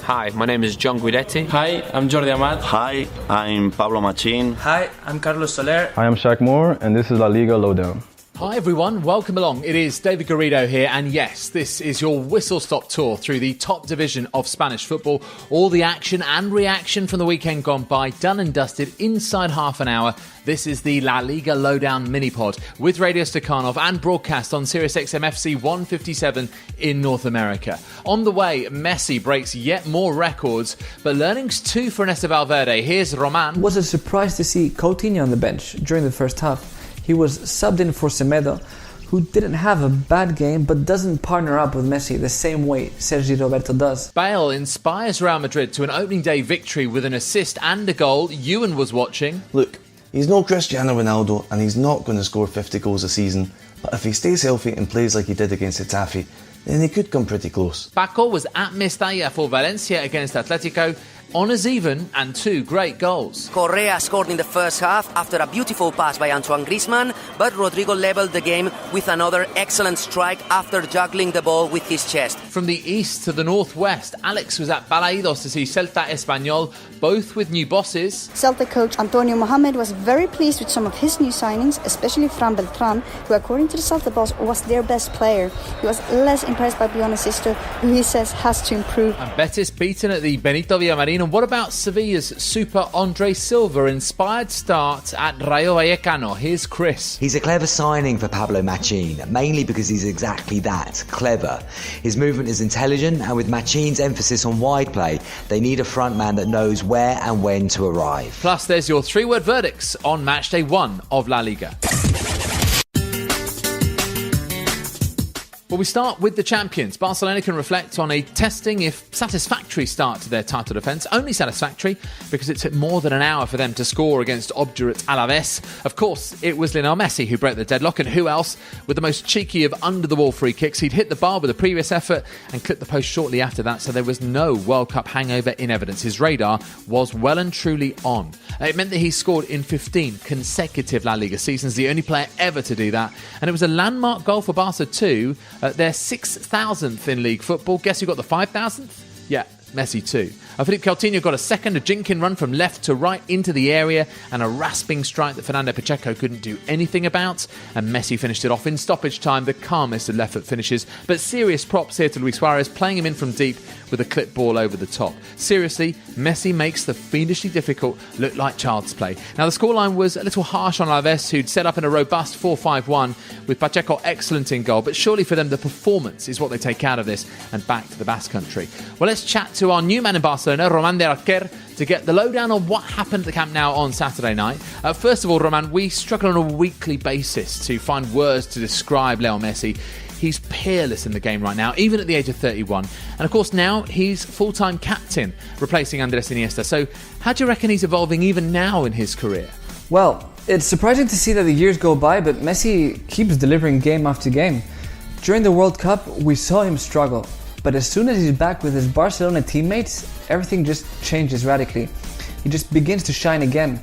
Hi, my name is John Guidetti. Hi, I'm Jordi Amat. Hi, I'm Pablo Machín. Hi, I'm Carlos Soler. Hi, I'm Shaq Moore, and this is LaLiga Lowdown. Hi everyone, welcome along. It is David Garrido here, and yes, this is your whistle-stop tour through the top division of Spanish football. All the action and reaction from the weekend gone by, done and dusted inside half an hour. This is the La Liga Lowdown MiniPod with Radio Stakhanov and broadcast on SiriusXM FC 157 in North America. On the way, Messi breaks yet more records, but learnings too for Ernesto Valverde. Here's Roman. It was a surprise to see Coutinho on the bench during the first half. He was subbed in for Semedo, who didn't have a bad game but doesn't partner up with Messi the same way Sergi Roberto does. Bale inspires Real Madrid to an opening day victory with an assist and a goal. Ewan was watching. Look, he's no Cristiano Ronaldo and he's not going to score 50 goals a season, but if he stays healthy and plays like he did against Getafe, then he could come pretty close. Paco was at Mestalla for Valencia against Atlético. Honours even and two great goals. Correa scored in the first half after a beautiful pass by Antoine Griezmann, but Rodrigo levelled the game with another excellent strike after juggling the ball with his chest. From the east to the northwest, Alex was at Balaidos to see Celta Espanyol, both with new bosses. Celta coach Antonio Mohamed was very pleased with some of his new signings, especially Fran Beltran, who according to the Celta boss was their best player. He was less impressed by Pione Sisto, who he says has to improve. And Betis beaten at the Benito Villamarín. And what about Sevilla's super Andre Silva-inspired start at Rayo Vallecano? Here's Chris. He's a clever signing for Pablo Machín, mainly because he's exactly that, clever. His movement is intelligent, and with Machín's emphasis on wide play, they need a front man that knows where and when to arrive. Plus, there's your three-word verdicts on Matchday 1 of La Liga. Well, we start with the champions. Barcelona can reflect on a testing, if satisfactory, start to their title defence. Only satisfactory because it took more than an hour for them to score against obdurate Alaves. Of course, it was Lionel Messi who broke the deadlock, and who else with the most cheeky of under-the-wall free kicks. He'd hit the bar with a previous effort and clipped the post shortly after that, so there was no World Cup hangover in evidence. His radar was well and truly on. It meant that he scored in 15 consecutive La Liga seasons, the only player ever to do that, and it was a landmark goal for Barca too. Their 6,000th in league football. Guess who got the 5,000th? Yeah, Messi too. Philippe Coutinho got a second, a jinking run from left to right into the area, and a rasping strike that Fernando Pacheco couldn't do anything about. And Messi finished it off in stoppage time, the calmest of left-foot finishes. But serious props here to Luis Suarez, playing him in from deep with a clip ball over the top. Seriously, Messi makes the fiendishly difficult look like child's play. Now, the scoreline was a little harsh on Alaves, who'd set up in a robust 4-5-1 with Pacheco excellent in goal. But surely for them, the performance is what they take out of this and back to the Basque Country. Well, let's chat to our new man in Barcelona, Roman de Arquer, to get the lowdown on what happened at the Camp Nou on Saturday night. First of all, Roman, we struggle on a weekly basis to find words to describe Leo Messi. He's peerless in the game right now, even at the age of 31. And of course now he's full-time captain, replacing Andres Iniesta. So how do you reckon he's evolving even now in his career? Well, it's surprising to see that the years go by, but Messi keeps delivering game after game. During the World Cup, we saw him struggle. But as soon as he's back with his Barcelona teammates, everything just changes radically. He just begins to shine again.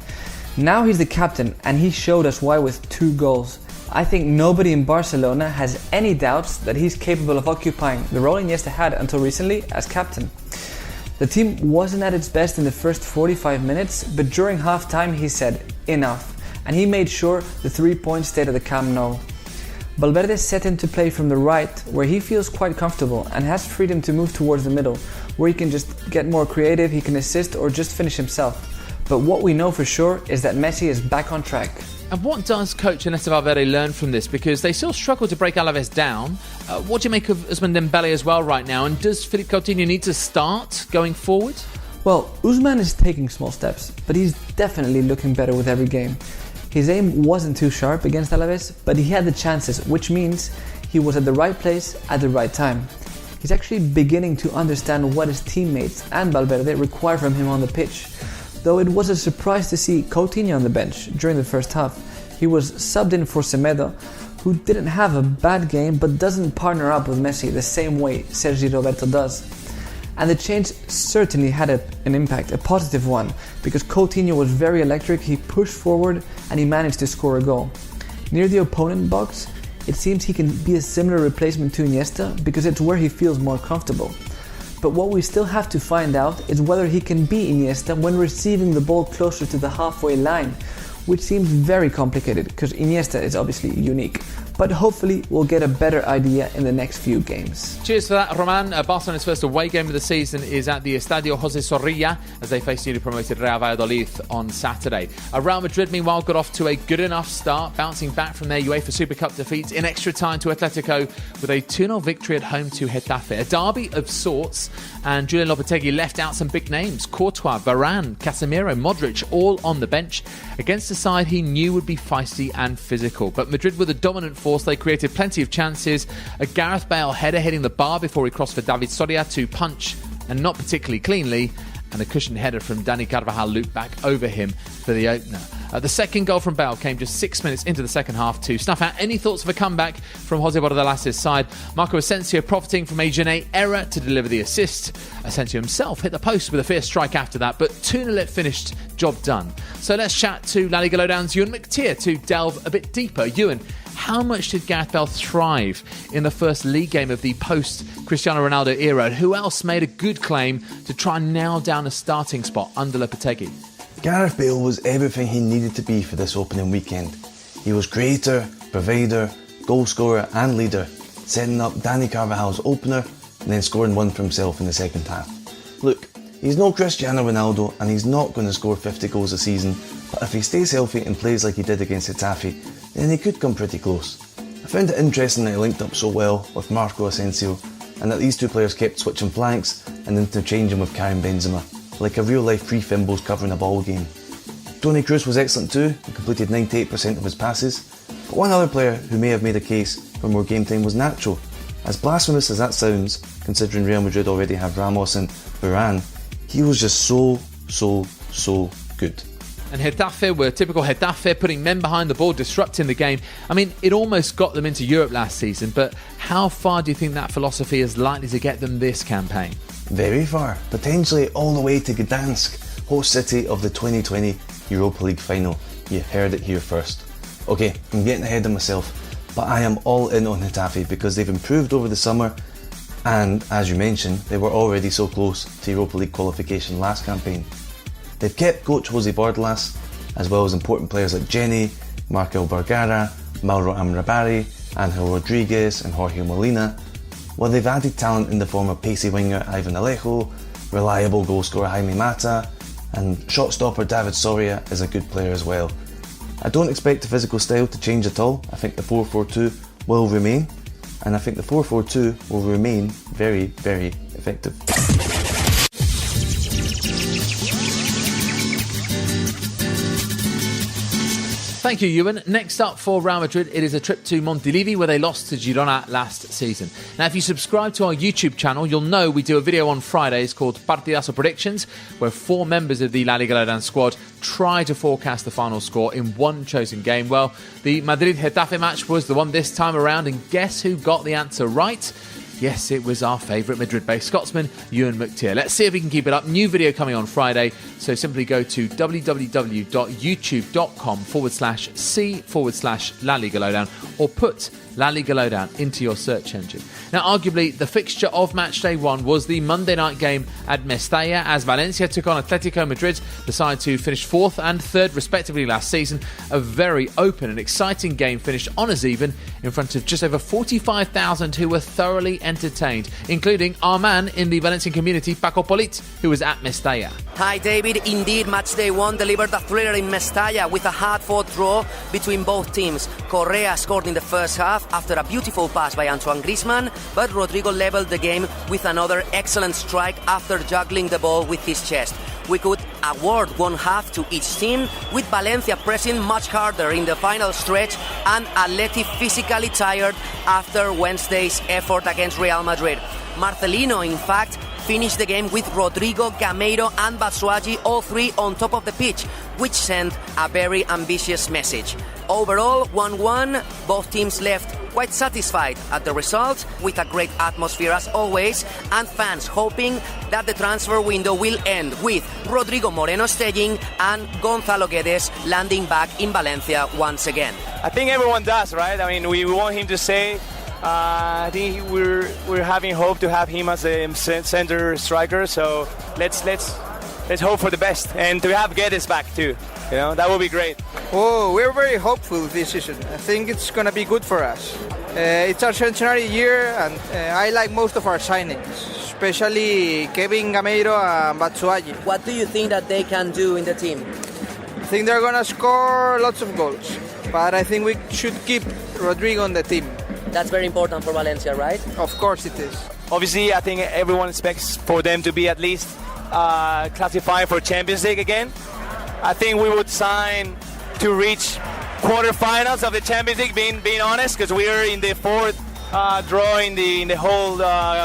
Now he's the captain, and he showed us why with 2 goals. I think nobody in Barcelona has any doubts that he's capable of occupying the role Iniesta had until recently as captain. The team wasn't at its best in the first 45 minutes, but during half-time he said, enough, and he made sure the 3 points stayed at the Camp Nou. Valverde set him to play from the right, where he feels quite comfortable and has freedom to move towards the middle, where he can just get more creative, he can assist or just finish himself. But what we know for sure is that Messi is back on track. And what does coach Ernesto Valverde learn from this? Because they still struggle to break Alaves down. What do you make of Ousmane Dembele as well right now? And does Philippe Coutinho need to start going forward? Well, Ousmane is taking small steps, but he's definitely looking better with every game. His aim wasn't too sharp against Alaves, but he had the chances, which means he was at the right place at the right time. He's actually beginning to understand what his teammates and Valverde require from him on the pitch. Though it was a surprise to see Coutinho on the bench during the first half. He was subbed in for Semedo, who didn't have a bad game but doesn't partner up with Messi the same way Sergi Roberto does. And the change certainly had an impact, a positive one, because Coutinho was very electric, he pushed forward and he managed to score a goal. Near the opponent box, it seems he can be a similar replacement to Iniesta because it's where he feels more comfortable. But what we still have to find out is whether he can be Iniesta when receiving the ball closer to the halfway line, which seems very complicated because Iniesta is obviously unique. But hopefully we'll get a better idea in the next few games. Cheers for that, Roman. Barcelona's first away game of the season is at the Estadio José Zorrilla as they face newly promoted Real Valladolid on Saturday. Real Madrid, meanwhile, got off to a good enough start, bouncing back from their UEFA Super Cup defeat in extra time to Atlético with a 2-0 victory at home to Getafe. A derby of sorts, and Julian Lopetegui left out some big names. Courtois, Varane, Casemiro, Modric, all on the bench against a side he knew would be feisty and physical. But Madrid were the dominant force. They created plenty of chances. A Gareth Bale header hitting the bar before he crossed for David Soria to punch, and not particularly cleanly, and a cushioned header from Dani Carvajal looped back over him for the opener. The second goal from Bale came just 6 minutes into the second half to snuff out any thoughts of a comeback from José Bordalas' side. Marco Asensio profiting from a Gené error to deliver the assist. Asensio himself hit the post with a fierce strike after that, but 2-0 it finished, job done. So let's chat to La Liga Lowdown's Ewan McTeer to delve a bit deeper. Ewan, how much did Gareth Bale thrive in the first league game of the post-Cristiano Ronaldo era? And who else made a good claim to try and nail down a starting spot under Lopetegui? Gareth Bale was everything he needed to be for this opening weekend. He was creator, provider, goal scorer and leader, setting up Dani Carvajal's opener and then scoring one for himself in the second half. Look, he's no Cristiano Ronaldo and he's not going to score 50 goals a season, but if he stays healthy and plays like he did against Getafe, then he could come pretty close. I found it interesting that he linked up so well with Marco Asensio and that these two players kept switching flanks and interchanging with Karim Benzema, like a real-life pre-Fimbles covering a ball game. Toni Kroos was excellent too, he completed 98% of his passes, but one other player who may have made a case for more game time was Nacho. As blasphemous as that sounds, considering Real Madrid already have Ramos and Varane, he was just so good. And Getafe were typical Getafe, putting men behind the ball, disrupting the game. I mean, it almost got them into Europe last season, but how far do you think that philosophy is likely to get them this campaign? Very far, potentially all the way to Gdansk, host city of the 2020 Europa League final. You heard it here first. Okay, I'm getting ahead of myself, but I am all in on Getafe because they've improved over the summer and, as you mentioned, they were already so close to Europa League qualification last campaign. They've kept coach José Bordalas, as well as important players like Jenny, Markel Bergara, Mauro Amrabari, Angel Rodriguez and Jorge Molina, while they've added talent in the form of pacey winger Ivan Alejo, reliable goalscorer Jaime Mata, and shot-stopper David Soria is a good player as well. I don't expect the physical style to change at all. I think the 4-4-2 will remain, and I think the 4-4-2 will remain very, very effective. Thank you, Ewan. Next up for Real Madrid, it is a trip to Montilivi where they lost to Girona last season. Now, if you subscribe to our YouTube channel, you'll know we do a video on Fridays called Partidazo Predictions, where 4 members of the La Liga Lowdown squad try to forecast the final score in one chosen game. Well, the Madrid-Getafe match was the one this time around, and guess who got the answer right? Yes, it was our favourite Madrid-based Scotsman, Ewan McTeer. Let's see if we can keep it up. New video coming on Friday, so simply go to www.youtube.com/C/La Liga Lowdown or put La Liga Lowdown into your search engine. Now, arguably, the fixture of Matchday 1 was the Monday night game at Mestalla as Valencia took on Atlético Madrid, the side who finished 4th and 3rd respectively last season. A very open and exciting game finished honours even in front of just over 45,000 who were thoroughly entertained, including our man in the Valencian community, Paco Polit, who was at Mestalla. Hi David, indeed Matchday 1 delivered a thriller in Mestalla with a hard-fought draw between both teams. Correa scored in the first half after a beautiful pass by Antoine Griezmann, but Rodrigo levelled the game with another excellent strike after juggling the ball with his chest. We could award one half to each team, with Valencia pressing much harder in the final stretch and Atleti physically tired after Wednesday's effort against Real Madrid. Marcelino, in fact, finished the game with Rodrigo, Gameiro and Batshuayi all three on top of the pitch, which sent a very ambitious message. Overall, 1-1, both teams left quite satisfied at the result, with a great atmosphere as always, and fans hoping that the transfer window will end with Rodrigo Moreno staying and Gonzalo Guedes landing back in Valencia once again. I think everyone does, right? I mean, we want him to stay. I think we're having hope to have him as a center striker. So let's hope for the best, and to have Guedes back too. That would be great. Oh, we're very hopeful this season. I think it's going to be good for us. It's our centenary year, and I like most of our signings, especially Kevin Gameiro and Batshuayi. What do you think that they can do in the team? I think they're going to score lots of goals, but I think we should keep Rodrigo on the team. That's very important for Valencia, right? Of course it is. Obviously, I think everyone expects for them to be at least classifying for Champions League again. I think we would sign to reach quarterfinals of the Champions League, being honest, because we are in the fourth draw in the whole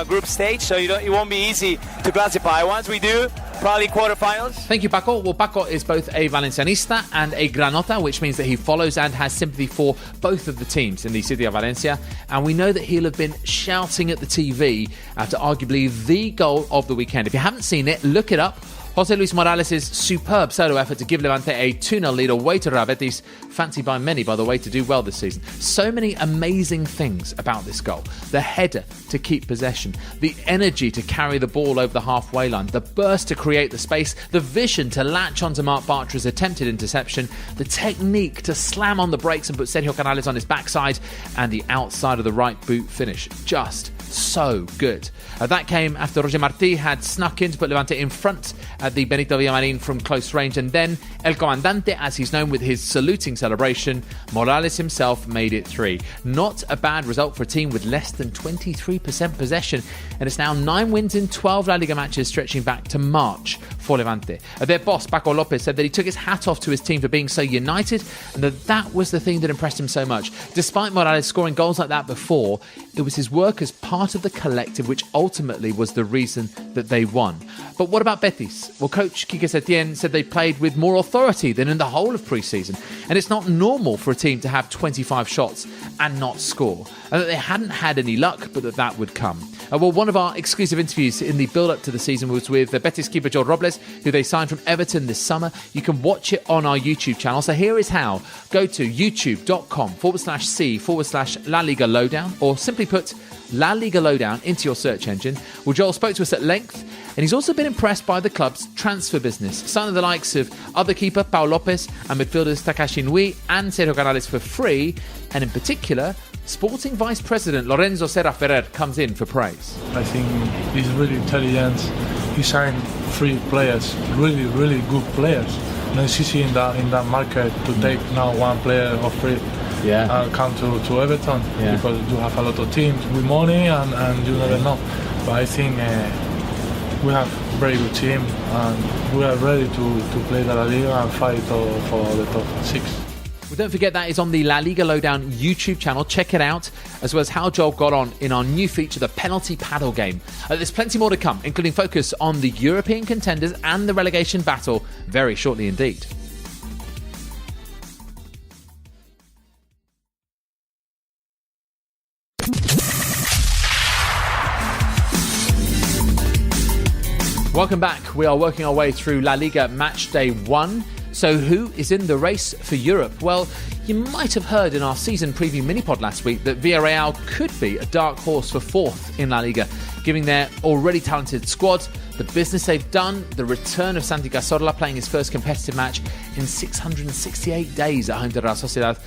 group stage, so it won't be easy to classify. Once we do, probably quarterfinals. Thank you, Paco. Well, Paco is both a Valencianista and a Granota, which means that he follows and has sympathy for both of the teams in the city of Valencia. And we know that he'll have been shouting at the TV after arguably the goal of the weekend. If you haven't seen it, look it up. José Luis Morales' superb solo effort to give Levante a 2-0 lead away to Real Betis, fancied by many, by the way, to do well this season. So many amazing things about this goal. The header to keep possession, the energy to carry the ball over the halfway line, the burst to create the space, the vision to latch onto Marc Bartra's attempted interception, the technique to slam on the brakes and put Sergio Canales on his backside, and the outside of the right boot finish. Just so good. That came after Roger Martí had snuck in to put Levante in front at the Benito Villamarín from close range, and then El Comandante, as he's known with his saluting celebration, Morales himself made it 3. Not a bad result for a team with less than 23% possession, and it's now 9 wins in 12 La Liga matches stretching back to March for Levante. Their boss, Paco Lopez, said that he took his hat off to his team for being so united, and that was the thing that impressed him so much. Despite Morales scoring goals like that before, it was his work as part of the collective which ultimately was the reason that they won. But what about Betis? Well, coach Quique Setién said they played with more authority than in the whole of pre-season, and it's not normal for a team to have 25 shots and not score, and that they hadn't had any luck, but that would come. Well, one of our exclusive interviews in the build-up to the season was with Betis keeper Joel Robles, who they signed from Everton this summer. You can watch it on our YouTube channel. So here is how. Go to youtube.com/C/La Liga Lowdown, or simply put La Liga Lowdown into your search engine. Well, Joel spoke to us at length, and he's also been impressed by the club's transfer business, signing the likes of other keeper Pau Lopez and midfielders Takashi Nui and Sergio Canales for free, and in particular, Sporting Vice President Lorenzo Serra Ferrer comes in for praise. I think he's really intelligent. He signed 3 players, really, really good players. No, it's easy in that market to take now 1 player or 3 and come to Everton because you have a lot of teams with money and you never know. But I think we have a very good team and we are ready to play the La Liga and fight for the top 6. Well, don't forget that is on the La Liga Lowdown YouTube channel. Check it out, as well as how Joel got on in our new feature, the penalty paddle game. There's plenty more to come, including focus on the European contenders and the relegation battle very shortly indeed. Welcome back. We are working our way through La Liga Matchday 1. So who is in the race for Europe? Well, you might have heard in our season preview mini-pod last week that Villarreal could be a dark horse for 4th in La Liga, giving their already talented squad the business they've done, the return of Santi Cazorla playing his first competitive match in 668 days at home to Real Sociedad.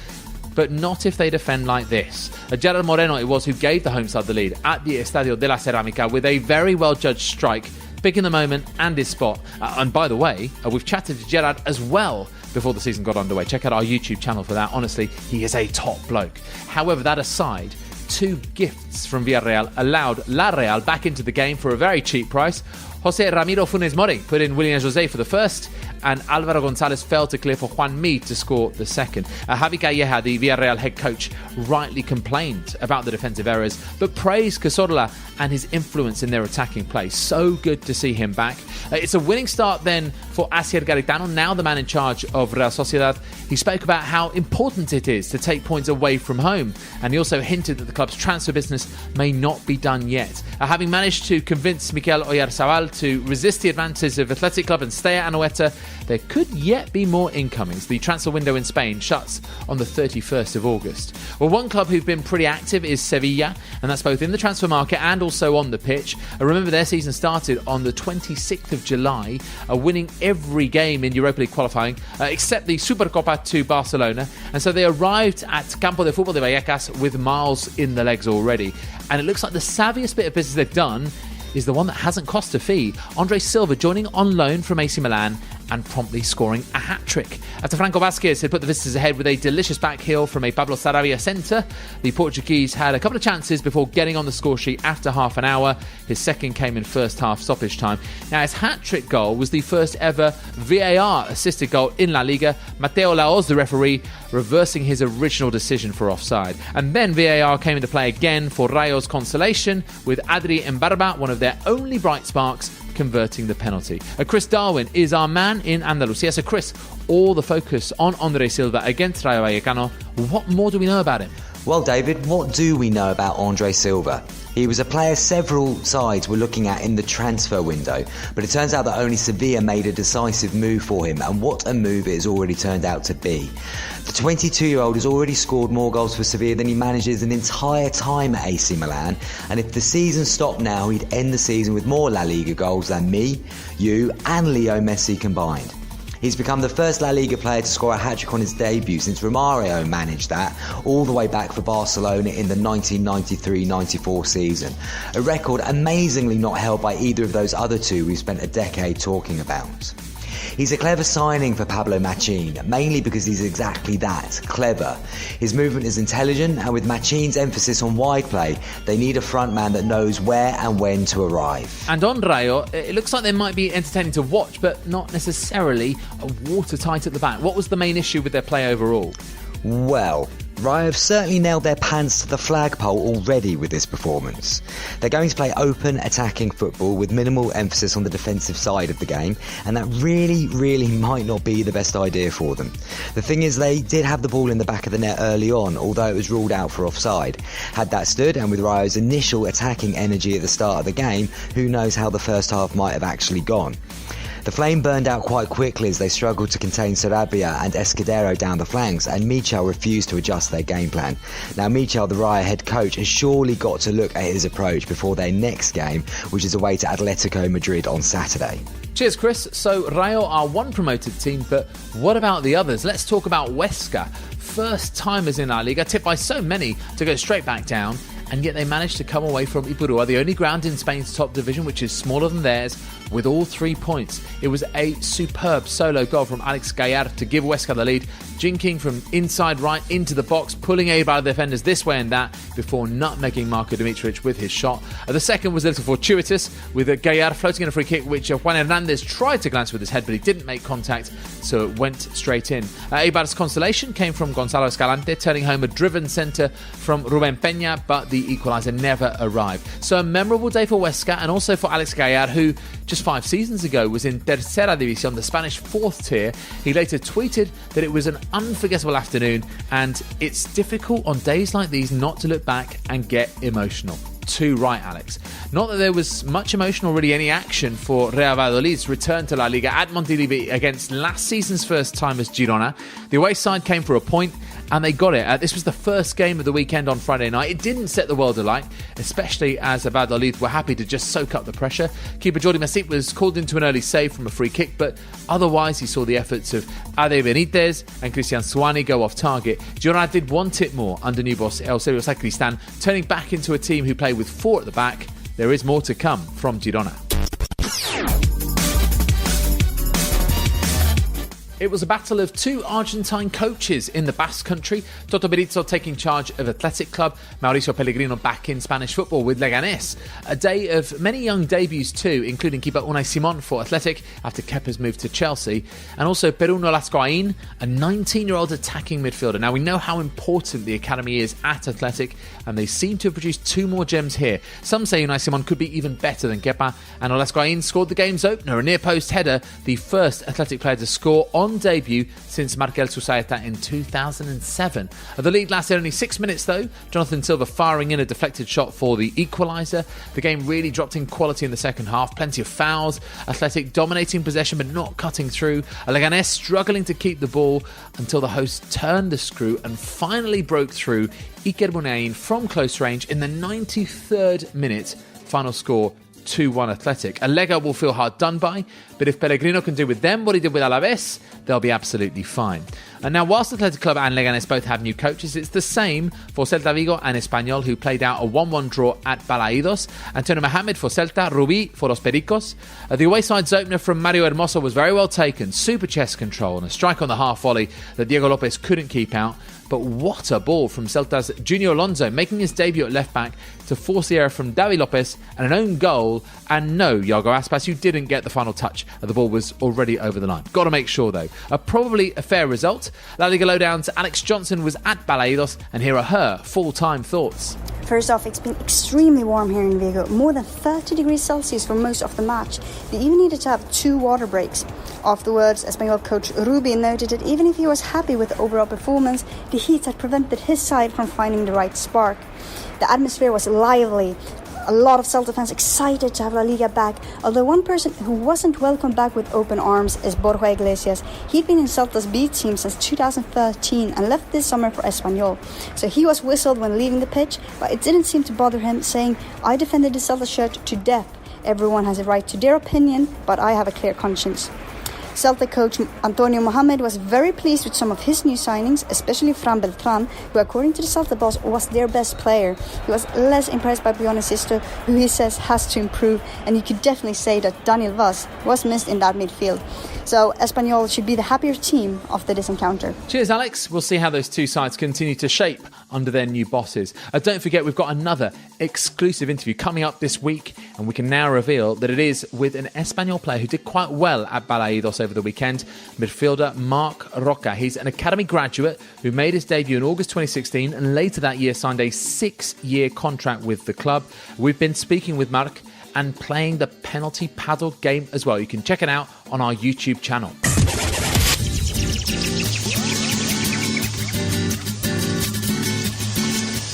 But not if they defend like this. Gerard Moreno it was who gave the home side the lead at the Estadio de la Cerámica with a very well-judged strike, picking the moment and his spot. And by the way, we've chatted to Gerard as well before the season got underway. Check out our YouTube channel for that. Honestly, he is a top bloke. However, that aside, 2 gifts from Villarreal allowed La Real back into the game for a very cheap price. José Ramiro Funes Mori put in William José for the first, and Álvaro González fell to clear for Juan Mi to score the second. Javi Calleja, the Villarreal head coach, rightly complained about the defensive errors, but praised Cazorla and his influence in their attacking play. So good to see him back. It's a winning start then for Asier Garitano, now the man in charge of Real Sociedad. He spoke about how important it is to take points away from home, and he also hinted that the club's transfer business may not be done yet. Having managed to convince Mikel Oyarzabal to resist the advances of Athletic Club and stay at Anoeta, there could yet be more incomings. The transfer window in Spain shuts on the 31st of August. Well, one club who've been pretty active is Sevilla, and that's both in the transfer market and also on the pitch. Remember, their season started on the 26th of July, winning every game in Europa League qualifying, except the Supercopa to Barcelona, and so they arrived at Campo de Fútbol de Vallecas with miles in the legs already. And it looks like the savviest bit of business they've done is the one that hasn't cost a fee. Andre Silva joining on loan from AC Milan and promptly scoring a hat-trick. After Franco Vázquez had put the visitors ahead with a delicious back heel from a Pablo Sarabia centre, the Portuguese had a couple of chances before getting on the score sheet after half an hour. His second came in first half stoppage time. Now, his hat-trick goal was the first ever VAR-assisted goal in La Liga. Mateo Laoz, the referee, reversing his original decision for offside. And then VAR came into play again for Rayo's consolation, with Adri Embarba, one of their only bright sparks, converting the penalty. Chris Darwin is our man in Andalusia. So Chris, all the focus on Andre Silva against Rayo Vallecano. What more do we know about him? Well, David, what do we know about Andre Silva? He was a player several sides were looking at in the transfer window, but it turns out that only Sevilla made a decisive move for him, and what a move it has already turned out to be. The 22-year-old has already scored more goals for Sevilla than he manages an entire time at AC Milan, and if the season stopped now, he'd end the season with more La Liga goals than me, you and Leo Messi combined. He's become the first La Liga player to score a hat-trick on his debut since Romario managed that all the way back for Barcelona in the 1993-94 season. A record amazingly not held by either of those other two we've spent a decade talking about. He's a clever signing for Pablo Machin, mainly because he's exactly that, clever. His movement is intelligent, and with Machin's emphasis on wide play, they need a frontman that knows where and when to arrive. And on Rayo, it looks like they might be entertaining to watch, but not necessarily watertight at the back. What was the main issue with their play overall? Well, Rayo have certainly nailed their pants to the flagpole already with this performance. They're going to play open, attacking football with minimal emphasis on the defensive side of the game, and that really might not be the best idea for them. The thing is, they did have the ball in the back of the net early on, although it was ruled out for offside. Had that stood, and with Rayo's initial attacking energy at the start of the game, who knows how the first half might have actually gone. The flame burned out quite quickly as they struggled to contain Sarabia and Escudero down the flanks, and Michel refused to adjust their game plan. Now, Michel, the Rayo head coach, has surely got to look at his approach before their next game, which is away to Atlético Madrid on Saturday. Cheers, Chris. So Rayo are one promoted team, but what about the others? Let's talk about Huesca. First timers in La Liga, tipped by so many to go straight back down, and yet they managed to come away from Ipurua, the only ground in Spain's top division, which is smaller than theirs, with all 3 points. It was a superb solo goal from Alex Gallar to give Huesca the lead, jinking from inside right into the box, pulling Eibar the defenders this way and that, before nutmegging Marko Dimitric with his shot. The second was a little fortuitous, with Gallar floating in a free kick, which Juan Hernandez tried to glance with his head, but he didn't make contact, so it went straight in. Eibar's consolation came from Gonzalo Escalante, turning home a driven centre from Ruben Peña, but the equaliser never arrived. So a memorable day for Huesca, and also for Alex Gallar, who just 5 seasons ago was in Tercera División, the Spanish 4th tier. He later tweeted that it was an unforgettable afternoon, and it's difficult on days like these not to look back and get emotional. Too right, Alex. Not that there was much emotion or really any action for Real Valladolid's return to La Liga at Montilivi against last season's first time as Girona. The away side came for a point, and they got it. This was the first game of the weekend on Friday night. It didn't set the world alight, especially as Valladolid were happy to just soak up the pressure. Keeper Jordi Messi was called into an early save from a free kick, but otherwise he saw the efforts of Ade Benitez and Cristian Suani go off target. Girona did want it more under new boss Eusebio Sacristan, turning back into a team who played with 4 at the back. There is more to come from Girona. It was a battle of 2 Argentine coaches in the Basque Country. Toto Berizzo taking charge of Athletic Club, Mauricio Pellegrino back in Spanish football with Leganés. A day of many young debuts too, including keeper Unai Simón for Athletic after Kepa's move to Chelsea, and also Peru Nolaskoaín, a 19-year-old attacking midfielder. Now, we know how important the academy is at Athletic, and they seem to have produced 2 more gems here. Some say Unai Simón could be even better than Kepa, and Nolaskoaín scored the game's opener, a near-post header, the first Athletic player to score on non-debut since Markel Susaeta in 2007. The lead lasted only 6 minutes though, Jonathan Silva firing in a deflected shot for the equaliser. The game really dropped in quality in the second half, plenty of fouls, Athletic dominating possession but not cutting through, Leganés struggling to keep the ball until the hosts turned the screw and finally broke through. Iker Muniain from close range in the 93rd minute. Final score 2-1 Athletic. Lega will feel hard done by, but if Pellegrino can do with them what he did with Alaves, they'll be absolutely fine. And now, whilst Athletic Club and Leganés both have new coaches, it's the same for Celta Vigo and Espanyol, who played out a 1-1 draw at Balaidos. Antonio Mohamed for Celta, Rubí for Los Pericos. The away side's opener from Mario Hermoso was very well taken, super chest control and a strike on the half volley that Diego Lopez couldn't keep out. But what a ball from Celta's Junior Alonso, making his debut at left-back to force the error from David Lopez and an own goal. And no, Iago Aspas, you didn't get the final touch. The ball was already over the line. Got to make sure, though. Probably a fair result. La Liga Lowdown's Alex Johnson was at Balaidos, and here are her full-time thoughts. First off, it's been extremely warm here in Vigo, more than 30 degrees Celsius for most of the match. They even needed to have 2 water breaks. Afterwards, Espanyol coach Rubí noted that even if he was happy with the overall performance, the heat had prevented his side from finding the right spark. The atmosphere was lively. A lot of Celta fans excited to have La Liga back, although one person who wasn't welcomed back with open arms is Borja Iglesias. He'd been in Celta's B team since 2013 and left this summer for Espanyol. So he was whistled when leaving the pitch, but it didn't seem to bother him, saying, "I defended the Celta shirt to death. Everyone has a right to their opinion, but I have a clear conscience." Celta coach Antonio Mohamed was very pleased with some of his new signings, especially Fran Beltran, who according to the Celta boss was their best player. He was less impressed by Bjorn Sister, who he says has to improve, and you could definitely say that Daniel Vaz was missed in that midfield. So Espanyol should be the happier team after this encounter. Cheers, Alex. We'll see how those two sides continue to shape under their new bosses. Don't forget, we've got another exclusive interview coming up this week, and we can now reveal that it is with an Espanyol player who did quite well at Balaidos over the weekend, midfielder Marc Roca. He's an academy graduate who made his debut in August 2016 and later that year signed a 6-year contract with the club. We've been speaking with Marc and playing the penalty paddle game as well. You can check it out on our YouTube channel.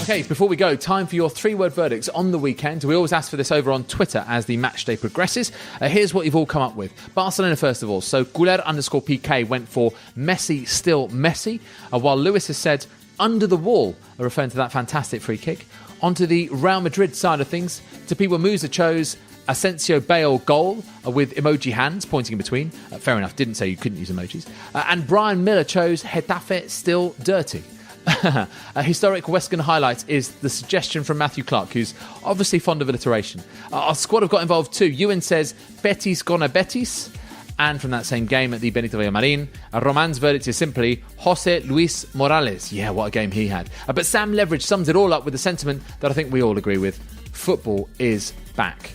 Okay, before we go, time for your 3-word verdicts on the weekend. We always ask for this over on Twitter as the match day progresses. Here's what you've all come up with. Barcelona, first of all. So Guler_PK went for Messi, still Messi, while Lewis has said under the wall, referring to that fantastic free kick. Onto the Real Madrid side of things, Tepiwa Musa chose Asensio Bale goal with emoji hands pointing in between. Fair enough, didn't say you couldn't use emojis. And Brian Miller chose Getafe still dirty. A historic Huescan highlight is the suggestion from Matthew Clark, who's obviously fond of alliteration. Our squad have got involved too. Ewan says Betis gonna Betis. And from that same game at the Benito Villamarín, Roman's verdict is simply José Luis Morales. Yeah, what a game he had. But Sam Leverage sums it all up with the sentiment that I think we all agree with. Football is back.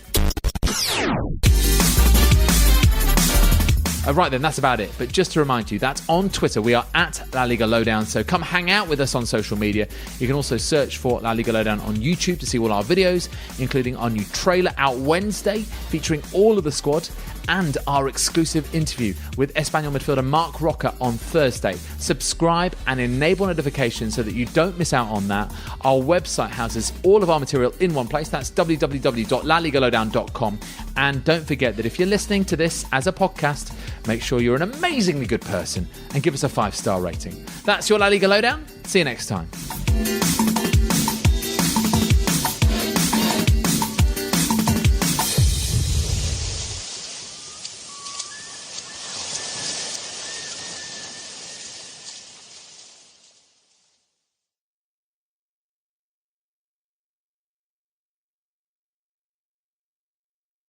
Right then, that's about it. But just to remind you, that's on Twitter. We are at La Liga Lowdown, so come hang out with us on social media. You can also search for La Liga Lowdown on YouTube to see all our videos, including our new trailer out Wednesday, featuring all of the squad, and our exclusive interview with Espanyol midfielder Marc Roca on Thursday. Subscribe and enable notifications so that you don't miss out on that. Our website houses all of our material in one place. That's www.laligalowdown.com. And don't forget that if you're listening to this as a podcast, make sure you're an amazingly good person and give us a 5-star rating. That's your La Liga Lowdown. See you next time.